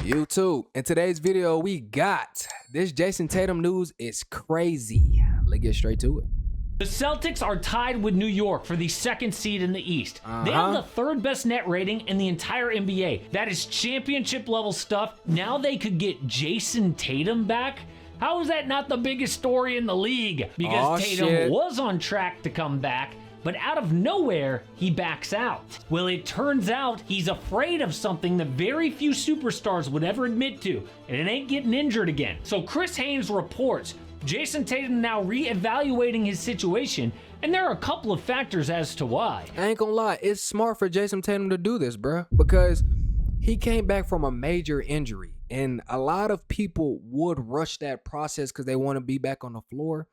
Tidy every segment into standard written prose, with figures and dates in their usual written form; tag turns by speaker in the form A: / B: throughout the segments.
A: YouTube. In today's video, we got this Jayson Tatum news is crazy. Let's get straight to it.
B: The Celtics are tied with New York for the second seed in the East. They have the third best net rating in the entire NBA. That is championship level stuff. Now they could get Jayson Tatum back. How is that not the biggest story in the league? Because Tatum was on track to come back, but out of nowhere, he backs out. Well, it turns out he's afraid of something that very few superstars would ever admit to, and it ain't getting injured again. So Chris Haynes reports Jayson Tatum now re-evaluating his situation, and there are a couple of factors as to why.
A: I ain't gonna lie, it's smart for Jayson Tatum to do this, bro, because he came back from a major injury, and a lot of people would rush that process because they want to be back on the floor,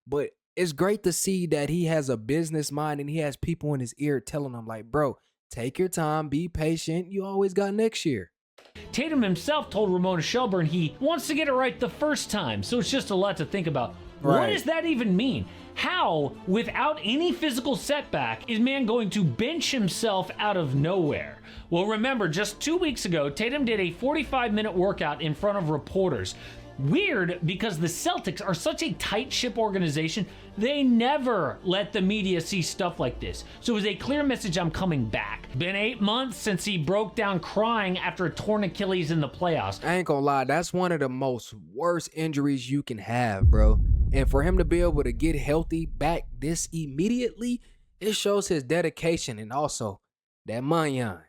A: but it's great to see that he has a business mind and he has people in his ear telling him, like, bro, take your time, be patient, you always got next year.
B: Tatum himself told Ramona Shelburne he wants to get it right the first time, so it's just a lot to think about. What does that even mean? How, without any physical setback, is man going to bench himself out of nowhere? Well, remember, just 2 weeks ago, Tatum did a 45-minute workout in front of reporters. Weird, because the Celtics are such a tight ship organization, they never let the media see stuff like this. So it was a clear message, I'm coming back. Been 8 months since he broke down crying after a torn Achilles in the playoffs.
A: I ain't gonna lie, that's one of the most worst injuries you can have, bro. And for him to be able to get healthy back this immediately, it shows his dedication and also that manyan.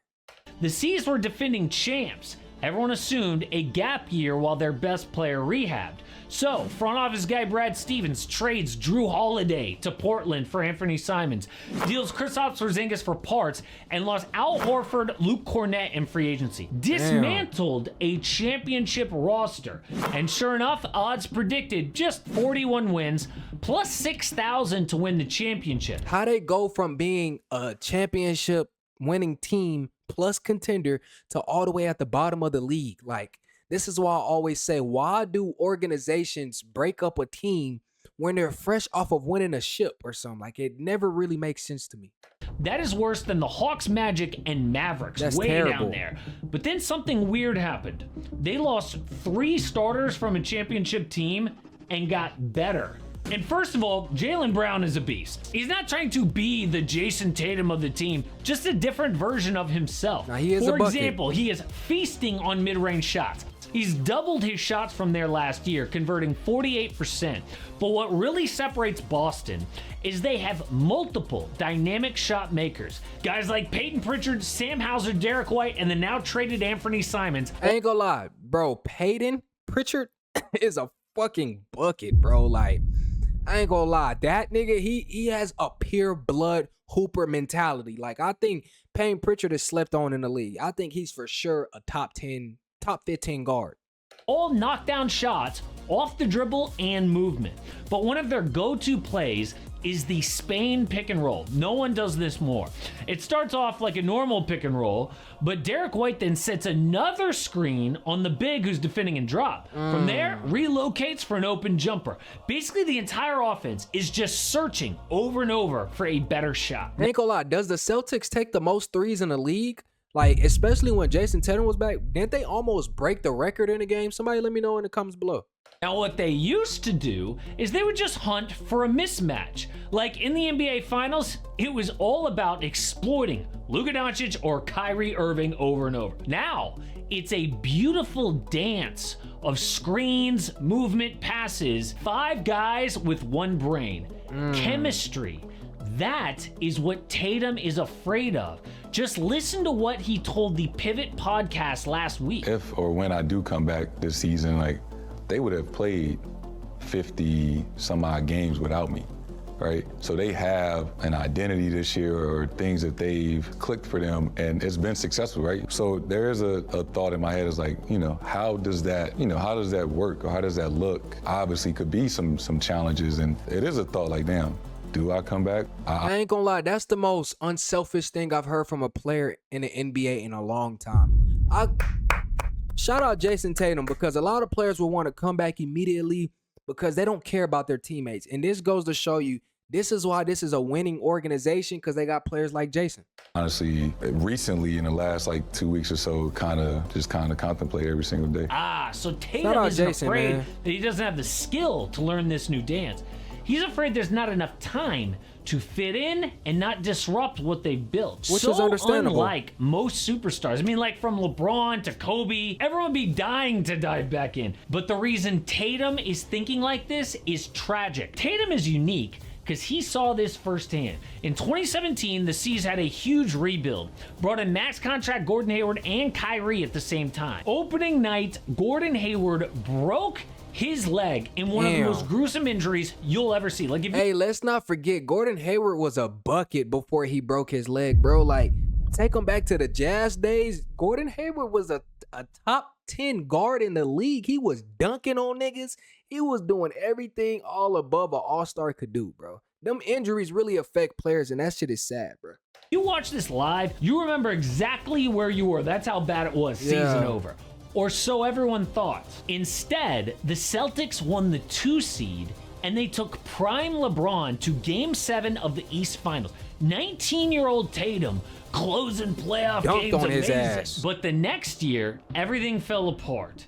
B: The C's were defending champs. Everyone assumed a gap year while their best player rehabbed. So, front office guy Brad Stevens trades Drew Holiday to Portland for Anthony Simons, deals Kristaps Porzingis for parts, and lost Al Horford, Luke Cornett in free agency. Dismantled a championship roster. And sure enough, odds predicted just 41 wins, plus 6,000 to win the championship.
A: How they go from being a championship winning team plus contender to all the way at the bottom of the league? Like, this is why I always say, why do organizations break up a team when they're fresh off of winning a ship or something? Like, it never really makes sense to me.
B: That is worse than the Hawks, Magic, and Mavericks.
A: That's
B: way
A: terrible.
B: Down there. But then something weird happened. They lost 3 starters from a championship team and got better. And first of all, Jaylen Brown is a beast. He's not trying to be the Jayson Tatum of the team, just a different version of himself.
A: Now, he is
B: For
A: a bucket.
B: example, he is feasting on mid-range shots. He's doubled his shots from there last year, converting 48%. But what really separates Boston is they have multiple dynamic shot makers. Guys like Peyton Pritchard, Sam Hauser, Derek White, and the now traded Anthony Simons.
A: I ain't gonna lie, bro. Peyton Pritchard is a fucking bucket, bro. Like, I ain't gonna lie, that nigga, he has a pure blood hooper mentality. Like, I think Peyton Pritchard is slept on in the league. I think he's for sure a top 15 guard.
B: All knockdown shots, off the dribble, and movement. But one of their go-to plays is the Spain pick and roll. No one does this more. It starts off like a normal pick and roll, but Derek White then sets another screen on the big who's defending and drop. From there, relocates for an open jumper. Basically, the entire offense is just searching over and over for a better shot.
A: I ain't gonna lie, does the Celtics take the most threes in the league? Like, especially when Jayson Tatum was back, didn't they almost break the record in the game? Somebody let me know in the comments below.
B: Now, what they used to do is they would just hunt for a mismatch. Like in the NBA Finals, it was all about exploiting Luka Doncic or Kyrie Irving over and over. Now, it's a beautiful dance of screens, movement, passes, 5 guys with 1 brain. Chemistry. That is what Tatum is afraid of. Just listen to what he told the Pivot podcast last week.
C: If or when I do come back this season, like, they would have played 50 some odd games without me, right? So they have an identity this year or things that they've clicked for them, and it's been successful, right? So there is a thought in my head is like, how does that work, or how does that look? Obviously could be some challenges, and it is a thought like, damn, do I come back?
A: I ain't gonna lie, that's the most unselfish thing I've heard from a player in the NBA in a long time. Shout out Jayson Tatum, because a lot of players will want to come back immediately because they don't care about their teammates. And this goes to show you This is why this is a winning organization, because they got players like Jayson.
C: Honestly, recently in the last like 2 weeks or so, kind of contemplate every single day.
B: So Tatum isn't
A: Jayson,
B: afraid
A: man.
B: that he doesn't have the skill to learn this new dance. He's afraid there's not enough time to fit in and not disrupt what they've built.
A: Which
B: so
A: is understandable.
B: Unlike most superstars. I mean, like from LeBron to Kobe, everyone would be dying to dive back in. But the reason Tatum is thinking like this is tragic. Tatum is unique because he saw this firsthand. In 2017, the C's had a huge rebuild, brought in max contract Gordon Hayward and Kyrie at the same time. Opening night, Gordon Hayward broke his leg in one of the most gruesome injuries you'll ever see. Like, if
A: Hey, let's not forget, Gordon Hayward was a bucket before he broke his leg, bro. Like, take him back to the Jazz days. Gordon Hayward was a top 10 guard in the league. He was dunking on niggas. He was doing everything all above an all-star could do, bro. Them injuries really affect players, and that shit is sad, bro.
B: you watch this live, you remember exactly where you were. That's how bad it was season over. Or so everyone thought. Instead, the Celtics won the 2 seed and they took prime LeBron to Game 7 of the East Finals. 19-year-old Tatum closing playoff
A: Dunked
B: games,
A: on
B: amazing.
A: his ass.
B: But the next year, everything fell apart.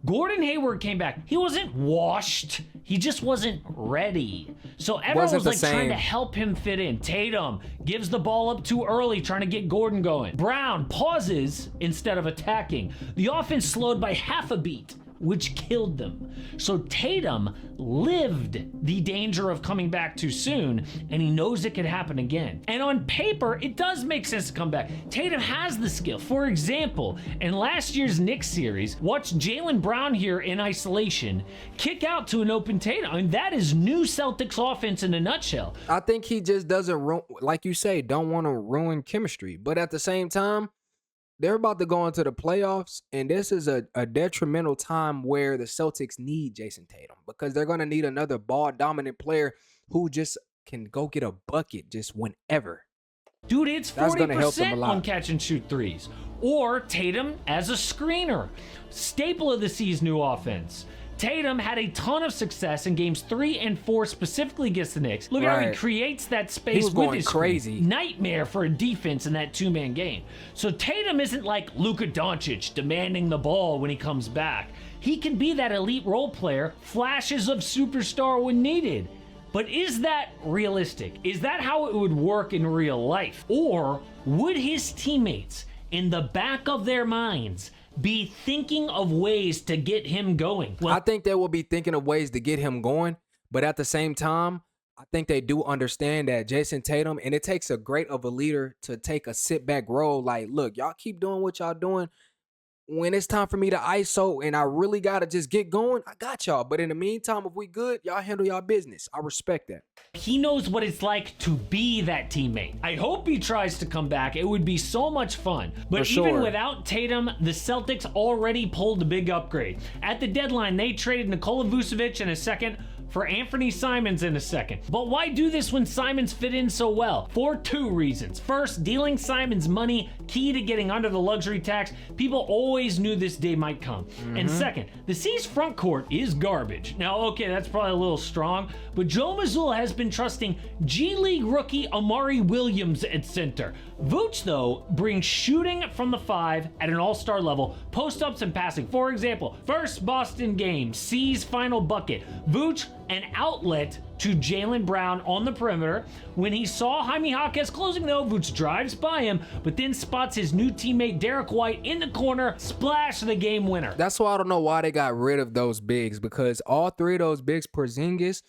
B: Gordon Hayward came back. He wasn't washed. He just wasn't ready. So everyone was like trying to help him fit in. Tatum gives the ball up too early, trying to get Gordon going. Brown pauses instead of attacking. The offense slowed by half a beat, which killed them. So Tatum lived the danger of coming back too soon, and he knows it could happen again. And on paper, it does make sense to come back. Tatum has the skill. For example, in last year's Knicks series, watch Jaylen Brown here in isolation kick out to an open Tatum. I mean, that is new Celtics offense in a nutshell.
A: I think he just doesn't, like you say, don't want to ruin chemistry. But at the same time, they're about to go into the playoffs, and this is a detrimental time where the Celtics need Jayson Tatum because they're going to need another ball-dominant player who just can go get a bucket just whenever.
B: Dude, it's
A: That's gonna help them a
B: 40%
A: lot.
B: on catch and shoot threes. Or Tatum as a screener. Staple of the C's new offense. Tatum had a ton of success in games 3 and 4, specifically against the Knicks. Look at how he creates that space
A: He was
B: with
A: going
B: his
A: crazy.
B: screen. Nightmare for a defense in that 2-man game. So Tatum isn't like Luka Doncic demanding the ball when he comes back. He can be that elite role player, flashes of superstar when needed. But is that realistic? Is that how it would work in real life? Or would his teammates, in the back of their minds, be thinking of ways to get him going?
A: Well, I think they will be thinking of ways to get him going, but at the same time, I think they do understand that Jayson Tatum, and it takes a great of a leader to take a sit-back role. Like, look, y'all keep doing what y'all doing. When it's time for me to ISO and I really got to just get going, I got y'all. But in the meantime, if we good, y'all handle y'all business. I respect that.
B: He knows what it's like to be that teammate. I hope he tries to come back. It would be so much fun. But even without Tatum, the Celtics already pulled a big upgrade. At the deadline, they traded Nikola Vucevic in a second for Anthony Simons in a second. But why do this when Simons fit in so well? For 2 reasons. First, dealing Simons money, key to getting under the luxury tax. People always knew this day might come. And second, the C's front court is garbage. Now, okay, that's probably a little strong, but Joe Mazzulla has been trusting G League rookie Amari Williams at center. Vooch, though, brings shooting from the 5 at an all-star level, post-ups and passing. For example, first Boston game, C's final bucket. Vooch, an outlet to Jaylen Brown on the perimeter. When he saw Jaime Jaquez closing, though, Vooch drives by him, but then spots his new teammate Derek White in the corner, splash the game winner.
A: That's why I don't know why they got rid of those bigs, because all 3 of those bigs, Porzingis,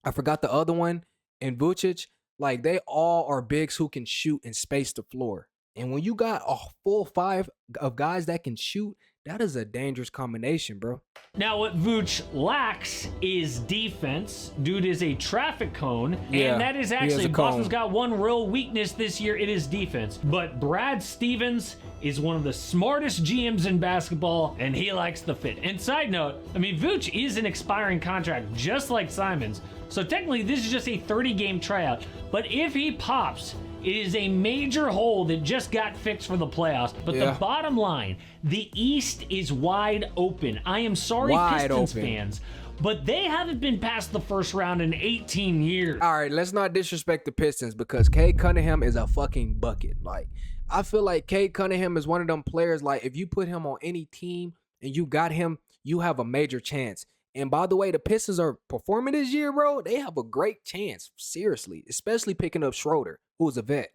A: I forgot the other one, and Vucic, like, they all are bigs who can shoot and space the floor. And when you got a full 5 of guys that can shoot, that is a dangerous combination, bro.
B: Now, what Vooch lacks is defense. Dude is a traffic cone, and that is actually, Boston's got one real weakness this year. It is defense. But Brad Stevens is one of the smartest GMs in basketball, and he likes the fit. And side note, I mean, Vooch is an expiring contract, just like Simons. So technically, this is just a 30-game tryout. But if he pops, it is a major hole that just got fixed for the playoffs. But the bottom line, the East is wide open. I am sorry, Pistons fans, but they haven't been past the first round in 18 years.
A: All right, let's not disrespect the Pistons because Cade Cunningham is a fucking bucket. Like, I feel like Cade Cunningham is one of them players, like, if you put him on any team and you got him, you have a major chance. And by the way, the Pistons are performing this year, bro. They have a great chance, seriously, especially picking up Schroeder, who's a vet.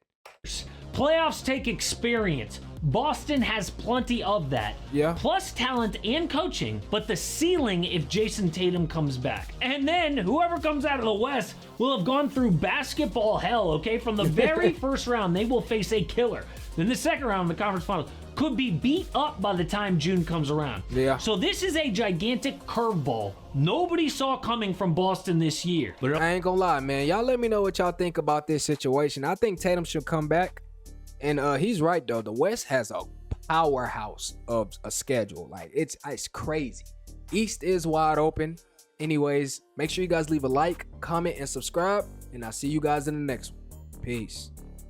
B: Playoffs take experience. Boston has plenty of that.
A: Yeah.
B: Plus talent and coaching, but the ceiling if Jayson Tatum comes back. And then whoever comes out of the West will have gone through basketball hell, okay? From the very first round, they will face a killer. Then the second round, the conference finals, could be beat up by the time June comes around.
A: Yeah.
B: So this is a gigantic curveball nobody saw coming from Boston this year. But
A: I ain't gonna lie, man. Y'all let me know what y'all think about this situation. I think Tatum should come back. And he's right, though. The West has a powerhouse of a schedule. Like, it's crazy. East is wide open. Anyways, make sure you guys leave a like, comment, and subscribe. And I'll see you guys in the next one. Peace.